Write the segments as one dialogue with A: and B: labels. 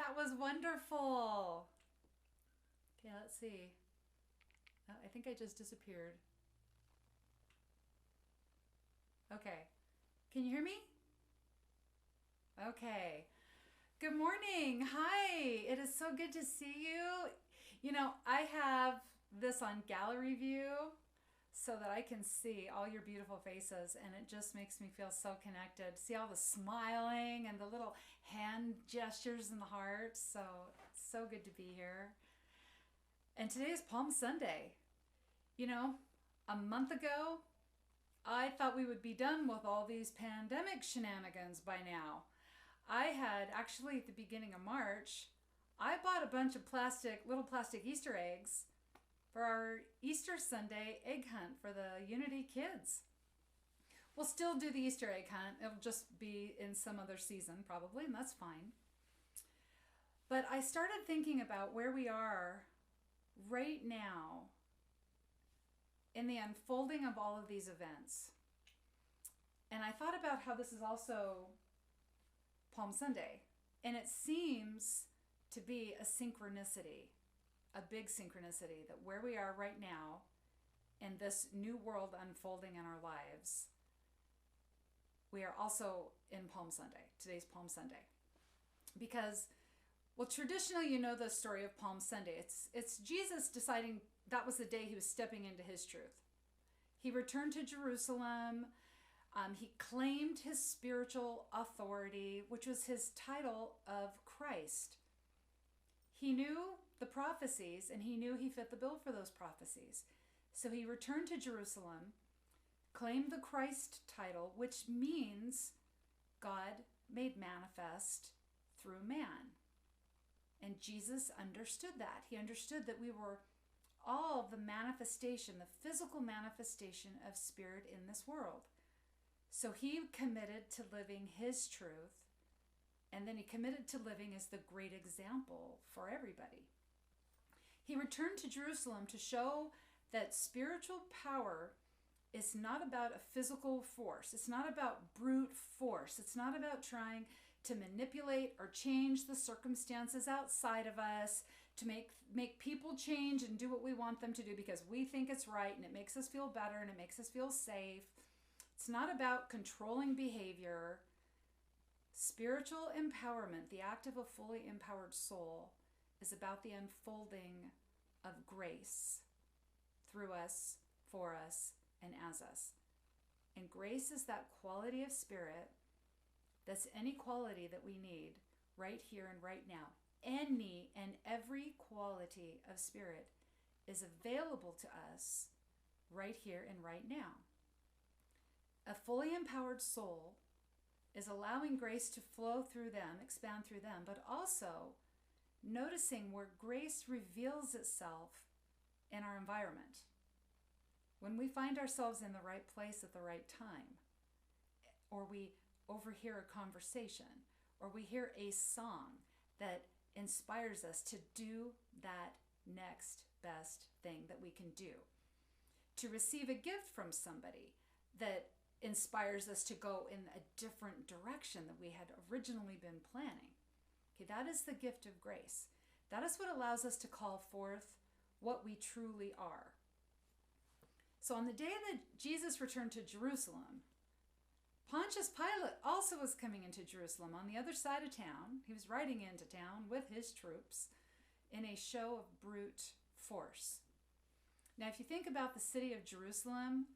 A: That was wonderful. Okay, let's see. Oh, I think I just disappeared. Okay. Can you hear me? Okay. Good morning. Hi. It is so good to see you. I have this on gallery view so that I can see all your beautiful faces, and it just makes me feel so connected. See all the smiling and the little hand gestures and the hearts. So it's so good to be here. And today is Palm Sunday. You know, a month ago, I thought we would be done with all these pandemic shenanigans by now. I had actually at the beginning of March, I bought a bunch of little plastic Easter eggs for our Easter Sunday egg hunt for the Unity kids. We'll still do the Easter egg hunt. It'll just be in some other season probably, and that's fine. But I started thinking about where we are right now in the unfolding of all of these events. And I thought about how this is also Palm Sunday. And it seems to be a synchronicity, a big synchronicity, that where we are right now in this new world unfolding in our lives, we are also in Palm Sunday. Today's Palm Sunday. Because, well, traditionally, you know the story of Palm Sunday. It's Jesus deciding that was the day he was stepping into his truth. He returned to Jerusalem. He claimed his spiritual authority, which was his title of Christ. He knew the prophecies, and he knew he fit the bill for those prophecies. So he returned to Jerusalem, claimed the Christ title, which means God made manifest through man. And Jesus understood that. He understood that we were all the manifestation, the physical manifestation of spirit in this world. So he committed to living his truth, and then he committed to living as the great example for everybody. He returned to Jerusalem to show that spiritual power is not about a physical force. It's not about brute force. It's not about trying to manipulate or change the circumstances outside of us, to make people change and do what we want them to do because we think it's right and it makes us feel better and it makes us feel safe. It's not about controlling behavior. Spiritual empowerment, the act of a fully empowered soul, is about the unfolding of grace through us, for us, and as us. And grace is that quality of spirit that's any quality that we need right here and right now. Any and every quality of spirit is available to us right here and right now. A fully empowered soul is allowing grace to flow through them, expand through them, but also noticing where grace reveals itself in our environment. When we find ourselves in the right place at the right time, or we overhear a conversation, or we hear a song that inspires us to do that next best thing that we can do, to receive a gift from somebody that inspires us to go in a different direction that we had originally been planning. Okay, that is the gift of grace. That is what allows us to call forth what we truly are. So on the day that Jesus returned to Jerusalem, Pontius Pilate also was coming into Jerusalem on the other side of town. He was riding into town with his troops in a show of brute force. Now, if you think about the city of Jerusalem,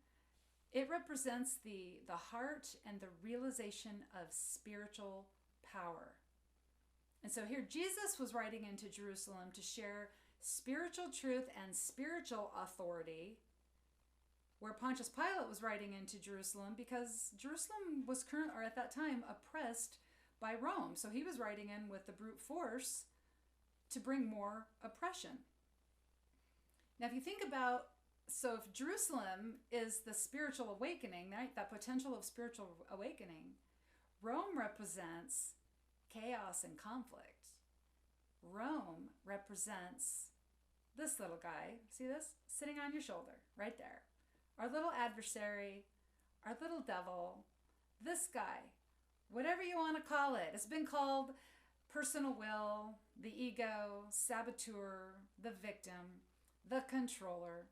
A: it represents the heart and the realization of spiritual power. And so here Jesus was riding into Jerusalem to share spiritual truth and spiritual authority, where Pontius Pilate was riding into Jerusalem because Jerusalem was at that time oppressed by Rome. So he was riding in with the brute force to bring more oppression. Now, if you think about, so if Jerusalem is the spiritual awakening, right, that potential of spiritual awakening, Rome represents chaos and conflict. Rome represents this little guy, see this? Sitting on your shoulder, right there. Our little adversary, our little devil, this guy, whatever you want to call it. It's been called personal will, the ego, saboteur, the victim, the controller.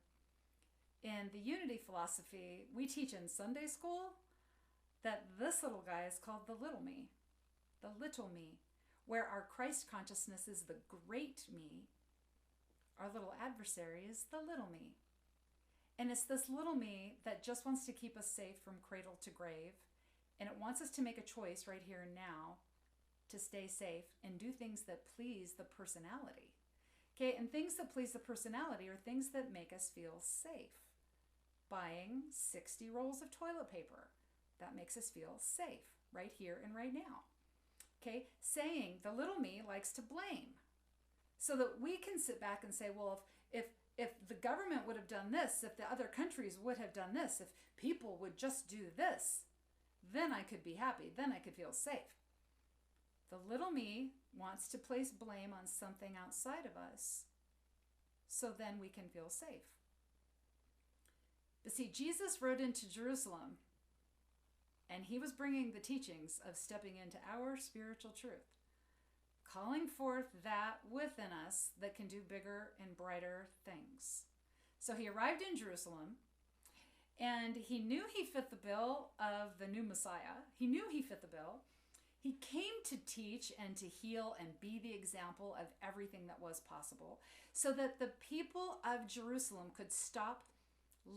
A: In the unity philosophy we teach in Sunday school that this little guy is called the little me, where our Christ consciousness is the great me, our little adversary is the little me. And it's this little me that just wants to keep us safe from cradle to grave, and it wants us to make a choice right here and now to stay safe and do things that please the personality. Okay, and things that please the personality are things that make us feel safe. Buying 60 rolls of toilet paper, that makes us feel safe right here and right now. Okay, saying the little me likes to blame, so that we can sit back and say, well, if the government would have done this, if the other countries would have done this, if people would just do this, then I could be happy, then I could feel safe. The little me wants to place blame on something outside of us, so then we can feel safe. But see, Jesus rode into Jerusalem, and he was bringing the teachings of stepping into our spiritual truth, calling forth that within us that can do bigger and brighter things. So he arrived in Jerusalem, and he knew he fit the bill of the new Messiah. He knew he fit the bill. He came to teach and to heal and be the example of everything that was possible, so that the people of Jerusalem could stop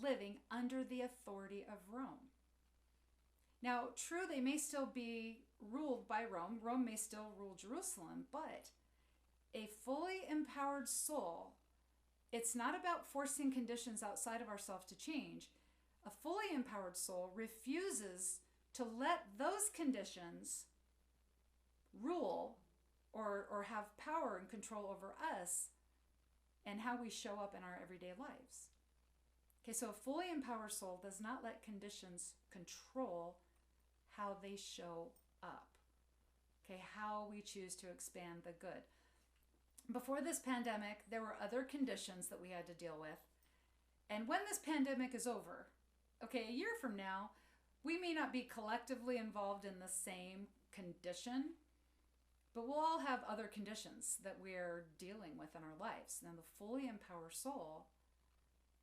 A: living under the authority of Rome. Now, true, they may still be ruled by Rome. Rome may still rule Jerusalem, but a fully empowered soul, it's not about forcing conditions outside of ourselves to change. A fully empowered soul refuses to let those conditions rule or have power and control over us and how we show up in our everyday lives. Okay, so a fully empowered soul does not let conditions control how they show up. Okay, how we choose to expand the good. Before this pandemic, there were other conditions that we had to deal with. And when this pandemic is over, okay, a year from now, we may not be collectively involved in the same condition, but we'll all have other conditions that we're dealing with in our lives. Now, the fully empowered soul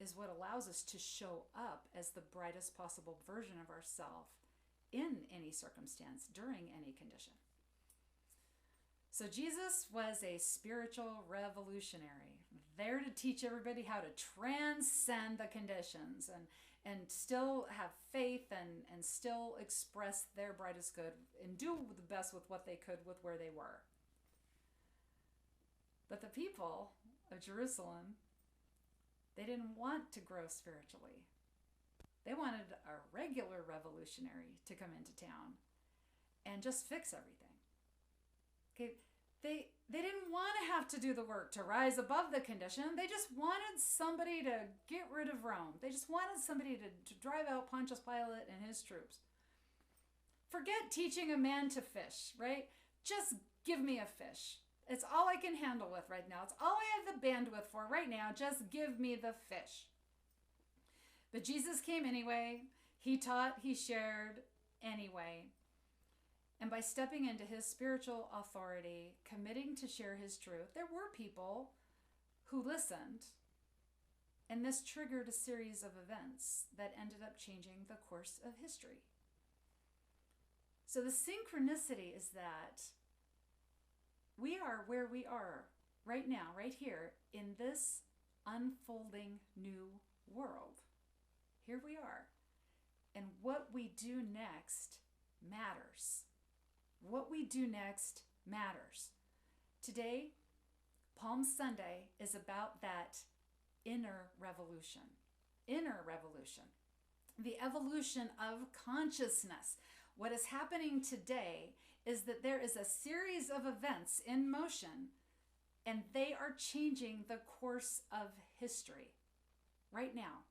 A: is what allows us to show up as the brightest possible version of ourselves in any circumstance, during any condition. So Jesus was a spiritual revolutionary, there to teach everybody how to transcend the conditions and still have faith and still express their brightest good and do the best with what they could with where they were. But the people of Jerusalem, they didn't want to grow spiritually. They wanted a regular revolutionary to come into town and just fix everything. Okay, they didn't want to have to do the work to rise above the condition. They just wanted somebody to get rid of Rome. They just wanted somebody to drive out Pontius Pilate and his troops. Forget teaching a man to fish, right? Just give me a fish. It's all I can handle with right now. It's all I have the bandwidth for right now. Just give me the fish. But Jesus came anyway. He taught, he shared anyway. And by stepping into his spiritual authority, committing to share his truth, there were people who listened. And this triggered a series of events that ended up changing the course of history. So the synchronicity is that we are where we are right now, right here, in this unfolding new world. Here we are. And what we do next matters. What we do next matters. Today, Palm Sunday is about that inner revolution. Inner revolution. The evolution of consciousness. What is happening today is that there is a series of events in motion, and they are changing the course of history. Right now,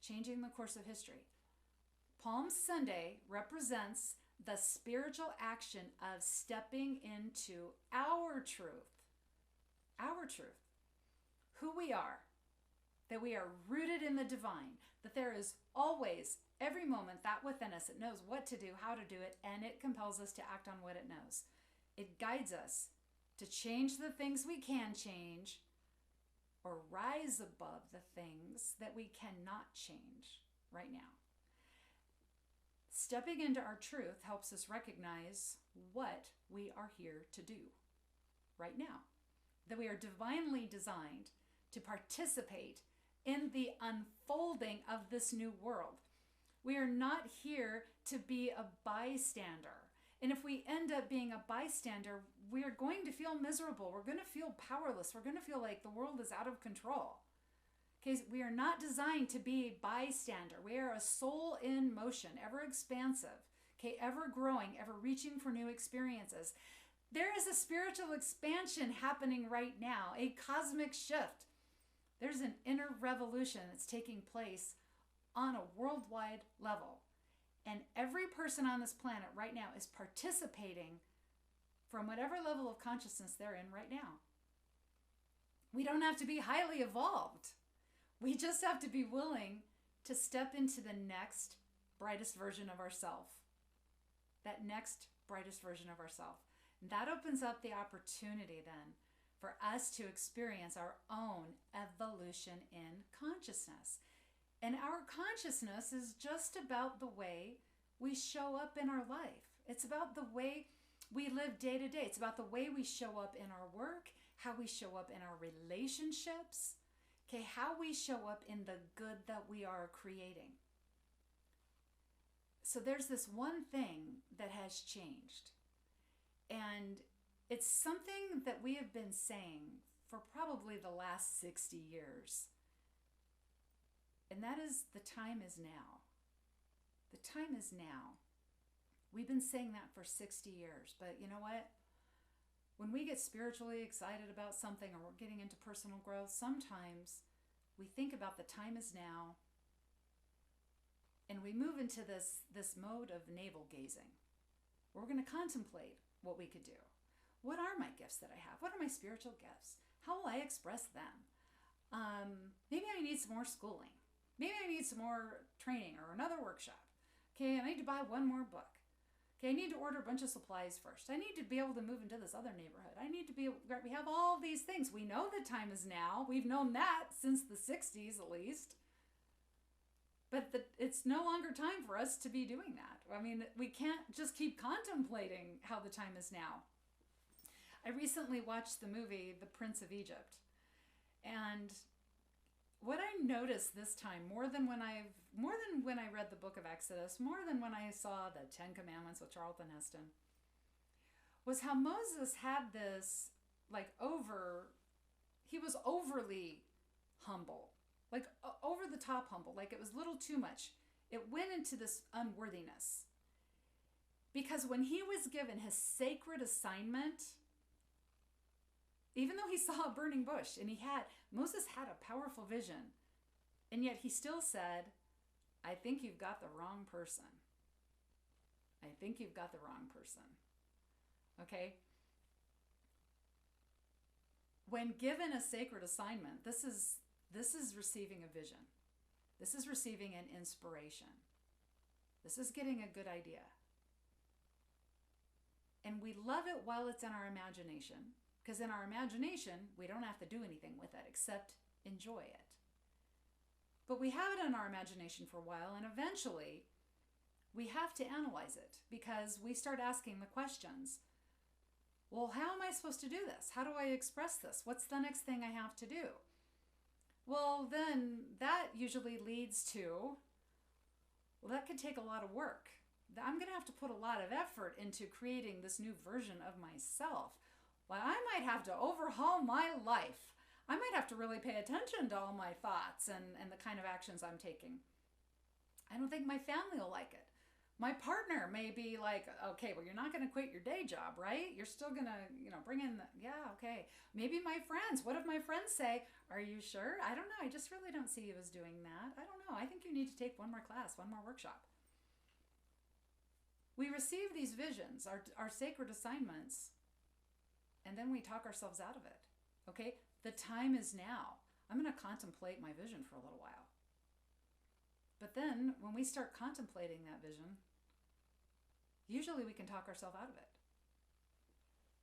A: changing the course of history. Palm Sunday represents the spiritual action of stepping into our truth. Our truth. Who we are. That we are rooted in the divine. That there is always, every moment, that within us, it knows what to do, how to do it, and it compels us to act on what it knows. It guides us to change the things we can change or rise above the things that we cannot change right now. Stepping into our truth helps us recognize what we are here to do right now, that we are divinely designed to participate in the unfolding of this new world. We are not here to be a bystander. And if we end up being a bystander, we are going to feel miserable. We're going to feel powerless. We're going to feel like the world is out of control. Okay, we are not designed to be a bystander. We are a soul in motion, ever expansive, okay, ever growing, ever reaching for new experiences. There is a spiritual expansion happening right now, a cosmic shift. There's an inner revolution that's taking place on a worldwide level. And every person on this planet right now is participating from whatever level of consciousness they're in right now. We don't have to be highly evolved. We just have to be willing to step into the next brightest version of ourselves. That next brightest version of ourselves. That opens up the opportunity then for us to experience our own evolution in consciousness. And our consciousness is just about the way we show up in our life. It's about the way we live day to day. It's about the way we show up in our work, how we show up in our relationships, okay, how we show up in the good that we are creating. So there's this one thing that has changed. And it's something that we have been saying for probably the last 60 years. And that is, the time is now. The time is now. We've been saying that for 60 years, but you know what? When we get spiritually excited about something or we're getting into personal growth, sometimes we think about the time is now and we move into this mode of navel gazing. We're going to contemplate what we could do. What are my gifts that I have? What are my spiritual gifts? How will I express them? Maybe I need some more schooling. Maybe I need some more training or another workshop. Okay, I need to buy one more book. Okay, I need to order a bunch of supplies first. I need to be able to move into this other neighborhood. We have all these things. We know the time is now. We've known that since the 60s at least. But it's no longer time for us to be doing that. I mean, we can't just keep contemplating how the time is now. I recently watched the movie The Prince of Egypt. And what I noticed this time, more than when I read the book of Exodus, more than when I saw the Ten Commandments with Charlton Heston, was how Moses had this, he was overly humble, like over the top humble, like it was a little too much. It went into this unworthiness. Because when he was given his sacred assignment, even though he saw a burning bush and Moses had a powerful vision, and yet he still said, I think you've got the wrong person. I think you've got the wrong person. Okay? When given a sacred assignment, this is receiving a vision. This is receiving an inspiration. This is getting a good idea. And we love it while it's in our imagination, because in our imagination, we don't have to do anything with it except enjoy it. But we have it in our imagination for a while, and eventually we have to analyze it because we start asking the questions. Well, how am I supposed to do this? How do I express this? What's the next thing I have to do? Well, then that usually leads to, that could take a lot of work. I'm going to have to put a lot of effort into creating this new version of myself. Well, I might have to overhaul my life. I might have to really pay attention to all my thoughts and the kind of actions I'm taking. I don't think my family will like it. My partner may be like, okay, well, you're not going to quit your day job, right? You're still going to, bring in, okay. Maybe my friends. What if my friends say, are you sure? I don't know. I just really don't see you as doing that. I don't know. I think you need to take one more class, one more workshop. We receive these visions, our sacred assignments, and then we talk ourselves out of it. Okay? The time is now. I'm going to contemplate my vision for a little while. But then when we start contemplating that vision, usually we can talk ourselves out of it.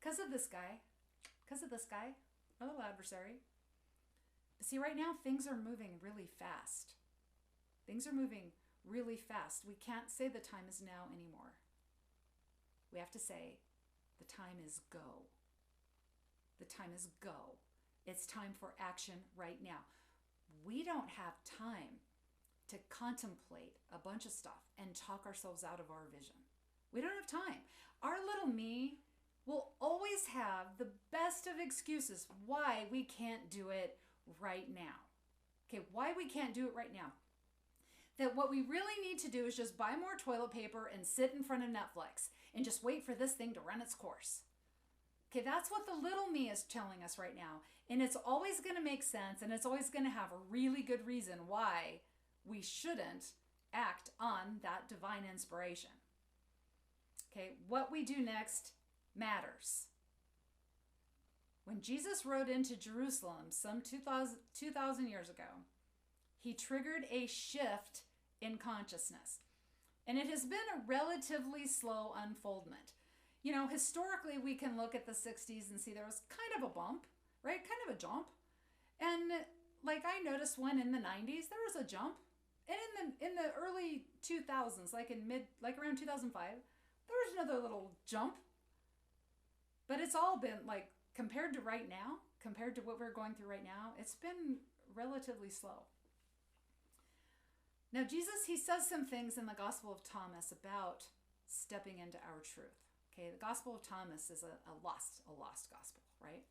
A: Because of this guy, because of this guy, our little adversary. But see, right now, things are moving really fast. Things are moving really fast. We can't say the time is now anymore. We have to say, the time is go. The time is go. It's time for action right now. We don't have time to contemplate a bunch of stuff and talk ourselves out of our vision. We don't have time. Our little me will always have the best of excuses why we can't do it right now. Okay, why we can't do it right now. That what we really need to do is just buy more toilet paper and sit in front of Netflix and just wait for this thing to run its course. Okay, that's what the little me is telling us right now. And it's always going to make sense, and it's always going to have a really good reason why we shouldn't act on that divine inspiration. Okay, what we do next matters. When Jesus rode into Jerusalem some 2,000 years ago, he triggered a shift in consciousness. And it has been a relatively slow unfoldment. You know, historically, we can look at the 60s and see there was kind of a bump, right? Kind of a jump. And like I noticed when in the 90s, there was a jump. And in the early 2000s, like around 2005, there was another little jump. But it's all been like, compared to right now, compared to what we're going through right now, it's been relatively slow. Now, Jesus, he says some things in the Gospel of Thomas about stepping into our truth. Okay, the Gospel of Thomas is a lost gospel, right?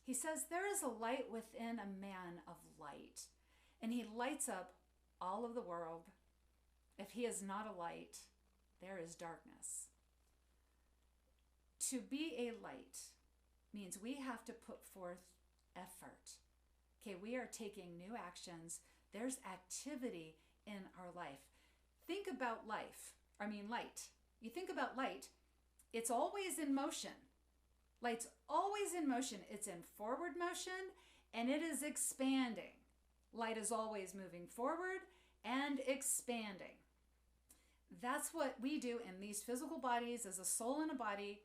A: He says, there is a light within a man of light, and he lights up all of the world. If he is not a light, there is darkness. To be a light means we have to put forth effort. Okay, we are taking new actions. There's activity in our life. Think about light. You think about light, it's always in motion. Light's always in motion. It's in forward motion and it is expanding. Light is always moving forward and expanding. That's what we do in these physical bodies as a soul and a body.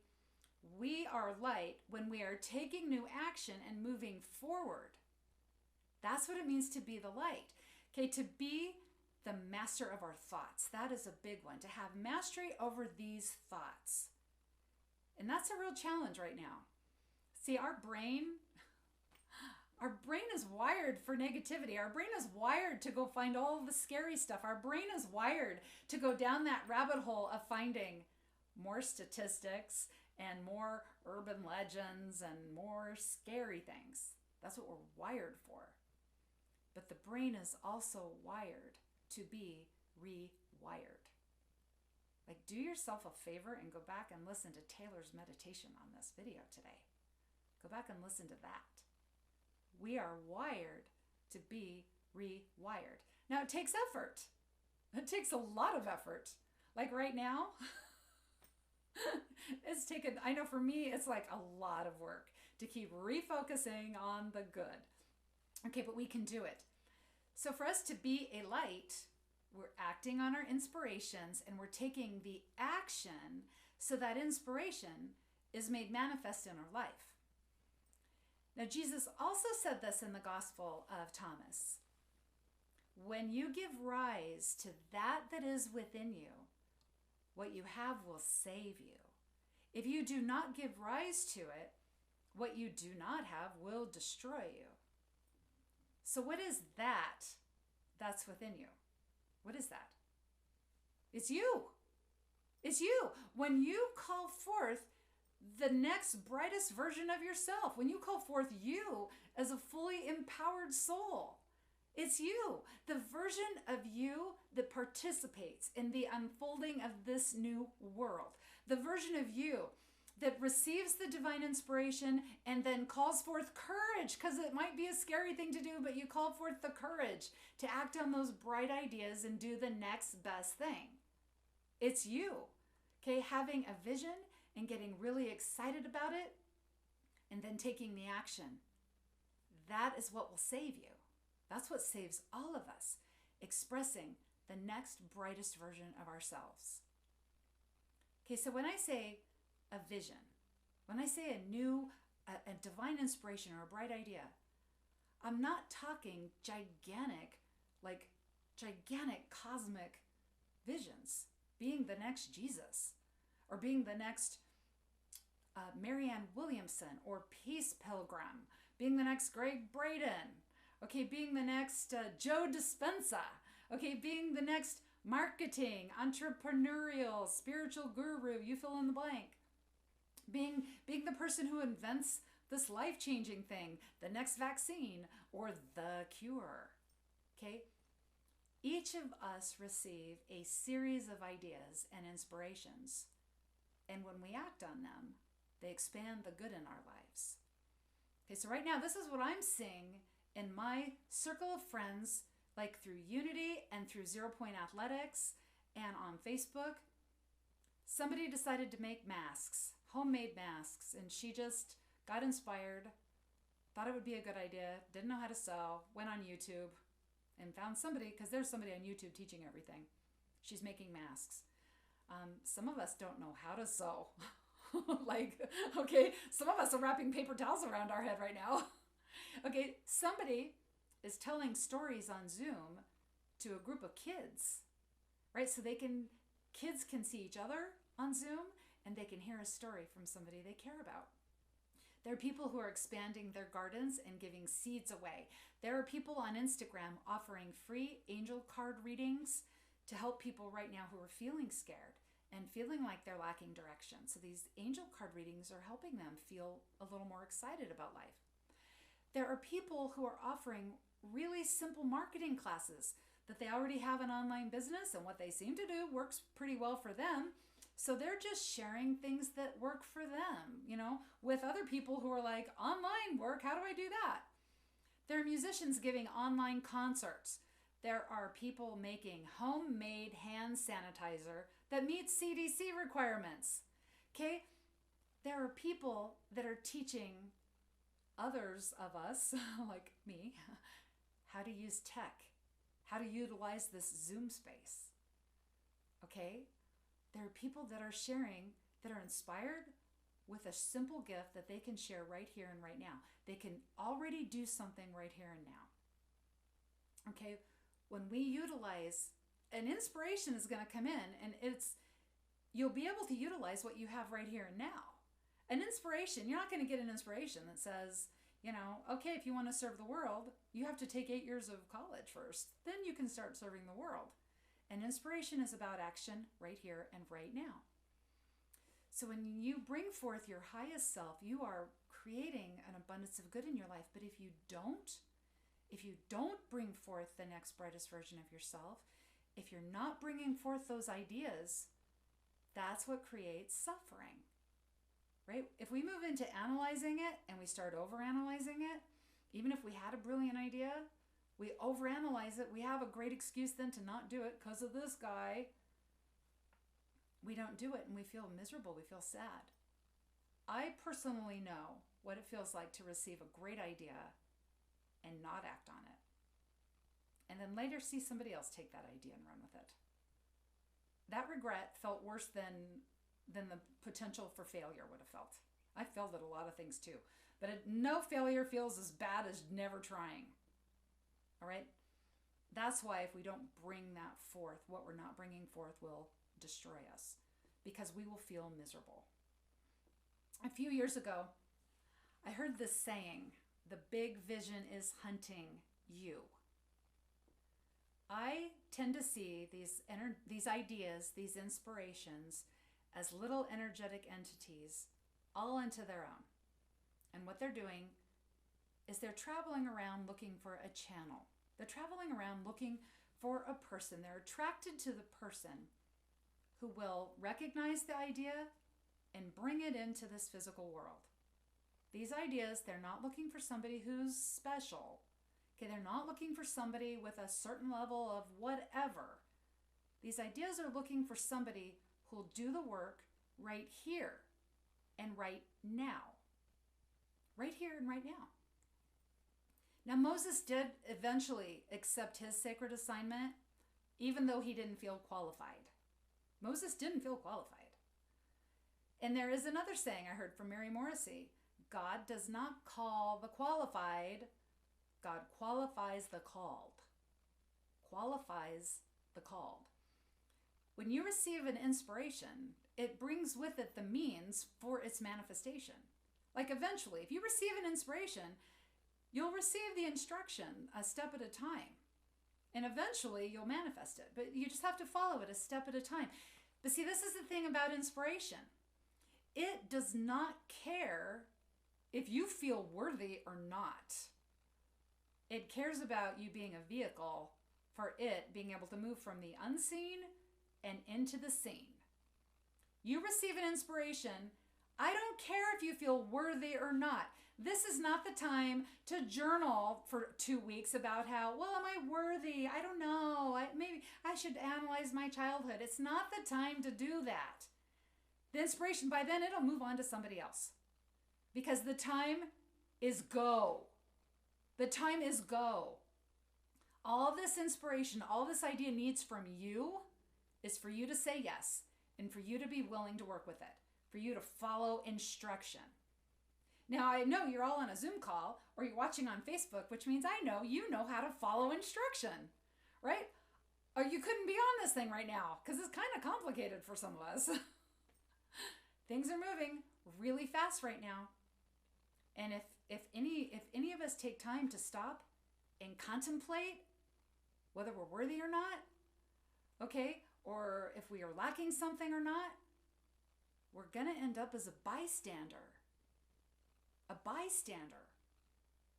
A: We are light when we are taking new action and moving forward. That's what it means to be the light. Okay, to be the master of our thoughts. That is a big one. To have mastery over these thoughts. And that's a real challenge right now. See, our brain is wired for negativity. Our brain is wired to go find all the scary stuff. Our brain is wired to go down that rabbit hole of finding more statistics and more urban legends and more scary things. That's what we're wired for. But the brain is also wired to be rewired. Like, do yourself a favor and go back and listen to Taylor's meditation on this video today. Go back and listen to that. We are wired to be rewired. Now, it takes effort. It takes a lot of effort. Like right now, I know for me, it's like a lot of work to keep refocusing on the good. Okay, but we can do it. So for us to be a light, we're acting on our inspirations and we're taking the action so that inspiration is made manifest in our life. Now, Jesus also said this in the Gospel of Thomas. When you give rise to that is within you, what you have will save you. If you do not give rise to it, what you do not have will destroy you. So what is that's within you? What is that? It's you. It's you. When you call forth the next brightest version of yourself, when you call forth you as a fully empowered soul, it's you, the version of you that participates in the unfolding of this new world, the version of you that receives the divine inspiration and then calls forth courage, because it might be a scary thing to do, but you call forth the courage to act on those bright ideas and do the next best thing. It's you, okay? Having a vision and getting really excited about it and then taking the action. That is what will save you. That's what saves all of us, expressing the next brightest version of ourselves. Okay, so when I say a vision, when I say a new a divine inspiration or a bright idea. I'm not talking gigantic cosmic visions, being the next Jesus, or being the next Marianne Williamson, or Peace Pilgrim, being the next Greg Braden, okay, being the next Joe Dispenza, okay, being the next marketing, entrepreneurial, spiritual guru, you fill in the blank. Being the person who invents this life-changing thing, the next vaccine, or the cure, okay? Each of us receive a series of ideas and inspirations, and when we act on them, they expand the good in our lives. Okay, so right now, this is what I'm seeing in my circle of friends, like through Unity and through 0 Point Athletics and on Facebook. Somebody decided to make masks, homemade masks, and she just got inspired, thought it would be a good idea, didn't know how to sew, went on YouTube and found somebody, because there's somebody on YouTube teaching everything. She's making masks. Some of us don't know how to sew. Okay, some of us are wrapping paper towels around our head right now. Okay, somebody is telling stories on Zoom to a group of kids, right? So kids can see each other on Zoom, and they can hear a story from somebody they care about. There are people who are expanding their gardens and giving seeds away. There are people on Instagram offering free angel card readings to help people right now who are feeling scared and feeling like they're lacking direction. So these angel card readings are helping them feel a little more excited about life. There are people who are offering really simple marketing classes that they already have an online business, and what they seem to do works pretty well for them. So they're just sharing things that work for them, with other people who are like, online work, how do I do that? There are musicians giving online concerts. There are people making homemade hand sanitizer that meets CDC requirements. Okay? There are people that are teaching others of us, like me, how to use tech, how to utilize this Zoom space. Okay? There are people that are sharing, that are inspired with a simple gift that they can share right here and right now. They can already do something right here and now. Okay? When we utilize, an inspiration is going to come in, and you'll be able to utilize what you have right here and now. An inspiration, you're not going to get an inspiration that says, okay, if you want to serve the world, you have to take 8 years of college first. Then you can start serving the world. And inspiration is about action right here and right now. So when you bring forth your highest self, you are creating an abundance of good in your life. But if you don't bring forth the next brightest version of yourself, if you're not bringing forth those ideas, that's what creates suffering, right? If we move into analyzing it and we start overanalyzing it, even if we had a brilliant idea, we overanalyze it, we have a great excuse then to not do it because of this guy. We don't do it and we feel miserable, we feel sad. I personally know what it feels like to receive a great idea and not act on it. And then later see somebody else take that idea and run with it. That regret felt worse than the potential for failure would have felt. I failed at a lot of things too, but no failure feels as bad as never trying. All right? That's why if we don't bring that forth, what we're not bringing forth will destroy us, because we will feel miserable. A few years ago, I heard this saying, the big vision is hunting you. I tend to see these ideas, these inspirations, as little energetic entities, all into their own. And what they're doing is they're traveling around looking for a channel. They're traveling around looking for a person. They're attracted to the person who will recognize the idea and bring it into this physical world. These ideas, they're not looking for somebody who's special. Okay, they're not looking for somebody with a certain level of whatever. These ideas are looking for somebody who'll do the work right here and right now. Right here and right now. Now, Moses did eventually accept his sacred assignment, even though he didn't feel qualified. Moses didn't feel qualified. And there is another saying I heard from Mary Morrissey, God does not call the qualified. God qualifies the called. Qualifies the called. When you receive an inspiration, it brings with it the means for its manifestation. Like eventually, if you receive an inspiration, you'll receive the instruction a step at a time. And eventually you'll manifest it. But you just have to follow it a step at a time. But see, this is the thing about inspiration. It does not care if you feel worthy or not. It cares about you being a vehicle for it being able to move from the unseen and into the seen. You receive an inspiration. I don't care if you feel worthy or not. This is not the time to journal for 2 weeks about how, well, am I worthy? I don't know. Maybe I should analyze my childhood. It's not the time to do that. The inspiration, by then, it'll move on to somebody else. Because the time is go. The time is go. All this inspiration, all this idea needs from you is for you to say yes and for you to be willing to work with it, for you to follow instruction. Now, I know you're all on a Zoom call or you're watching on Facebook, which means I know you know how to follow instruction, right? Or you couldn't be on this thing right now because it's kind of complicated for some of us. Things are moving really fast right now. And if any of us take time to stop and contemplate whether we're worthy or not, okay, or if we are lacking something or not, we're going to end up as a bystander. A bystander.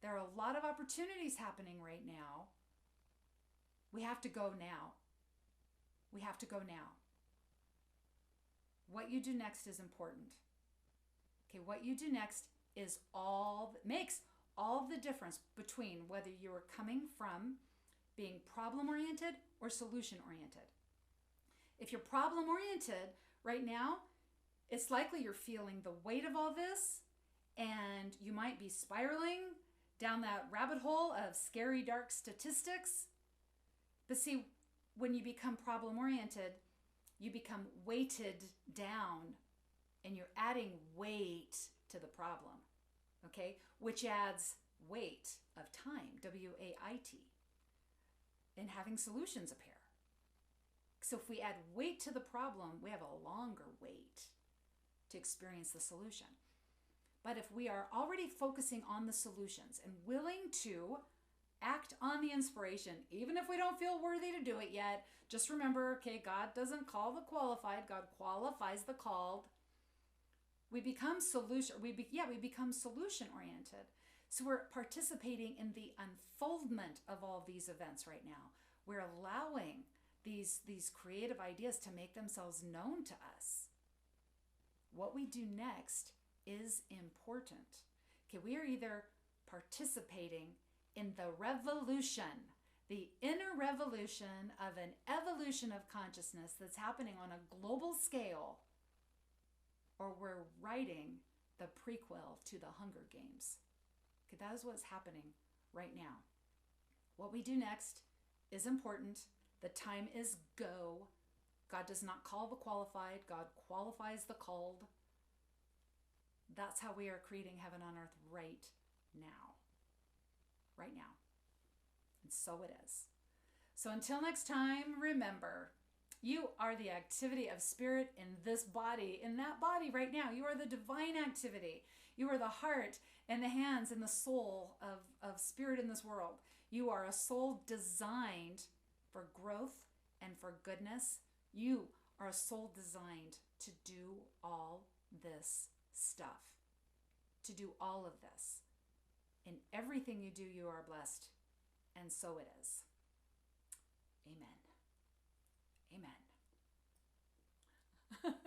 A: There are a lot of opportunities happening right now. We have to go now. We have to go now. What you do next is important. Okay, what you do next is makes all the difference between whether you are coming from being problem-oriented or solution-oriented. If you're problem-oriented right now, it's likely you're feeling the weight of all this, and you might be spiraling down that rabbit hole of scary, dark statistics. But see, when you become problem-oriented, you become weighted down, and you're adding weight to the problem, okay? Which adds weight of time, W-A-I-T, and having solutions appear. So if we add weight to the problem, we have a longer wait to experience the solution. But if we are already focusing on the solutions and willing to act on the inspiration, even if we don't feel worthy to do it yet, just remember, okay, God doesn't call the qualified, God qualifies the called. We become solution oriented. So we're participating in the unfoldment of all these events right now. We're allowing these creative ideas to make themselves known to us. What we do next is important. Okay, we are either participating in the revolution, the inner revolution of an evolution of consciousness that's happening on a global scale, or we're writing the prequel to the Hunger Games. Okay, that is what's happening right now. What we do next is important. The time is go. God does not call the qualified. God qualifies the called. That's how we are creating heaven on earth right now. Right now. And so it is. So until next time, remember, you are the activity of spirit in this body, in that body right now. You are the divine activity. You are the heart and the hands and the soul of spirit in this world. You are a soul designed for growth and for goodness. You are a soul designed to do all this stuff, to do all of this. In everything you do, you are blessed, and so it is. Amen. Amen.